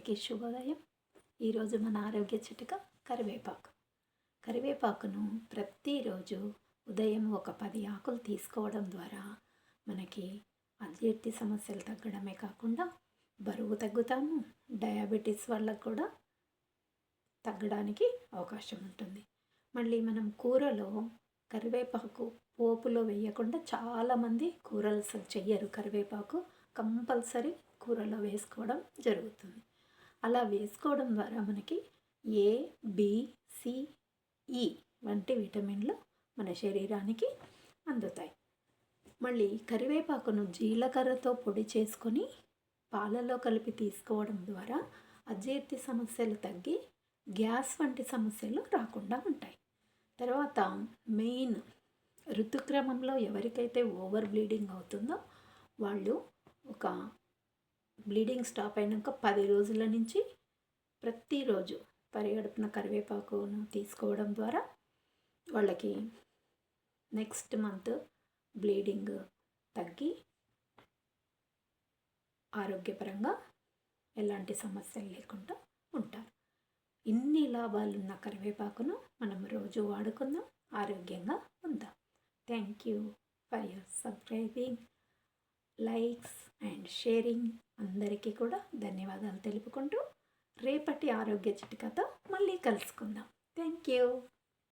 అందరికీ శుభోదయం. ఈరోజు మన ఆరోగ్య చిట్కా కరివేపాకు. కరివేపాకును ప్రతిరోజు ఉదయం ఒక 10 ఆకులు తీసుకోవడం ద్వారా మనకి అజీర్తి సమస్యలు తగ్గడమే కాకుండా బరువు తగ్గుతాము. డయాబెటీస్ వాళ్ళకు కూడా తగ్గడానికి అవకాశం ఉంటుంది. మళ్ళీ మనం కూరలో కరివేపాకు పోపులో వేయకుండా చాలామంది కూరలు అసలు చెయ్యరు. కరివేపాకు కంపల్సరీ కూరలో వేసుకోవడం జరుగుతుంది. అలా వేసుకోవడం ద్వారా మనకి ఏ, బి, సి, ఈ వంటి విటమిన్లు మన శరీరానికి అందుతాయి. మళ్ళీ కరివేపాకును జీలకర్రతో పొడి చేసుకొని పాలలో కలిపి తీసుకోవడం ద్వారా అజీర్తి సమస్యలు తగ్గి గ్యాస్ వంటి సమస్యలు రాకుండా ఉంటాయి. తర్వాత మెయిన్ ఋతుక్రమంలో ఎవరికైతే ఓవర్ బ్లీడింగ్ అవుతుందో వాళ్ళు ఒక బ్లీడింగ్ స్టాప్ అయినాక 10 రోజుల నుంచి ప్రతిరోజు పరిగడుపున కరివేపాకును తీసుకోవడం ద్వారా వాళ్ళకి నెక్స్ట్ మంత్ బ్లీడింగ్ తగ్గి ఆరోగ్యపరంగా ఎలాంటి సమస్యలు లేకుండా ఉంటారు. ఇన్ని లాభాలున్న కరివేపాకును మనం రోజు వాడుకుందాం, ఆరోగ్యంగా ఉందాం. Thank you for your subscribing, likes and sharing. అందరికీ కూడా ధన్యవాదాలు తెలుపుకుంటూ రేపటి ఆరోగ్య చిట్కాతో మళ్ళీ కలుసుకుందాం. Thank you.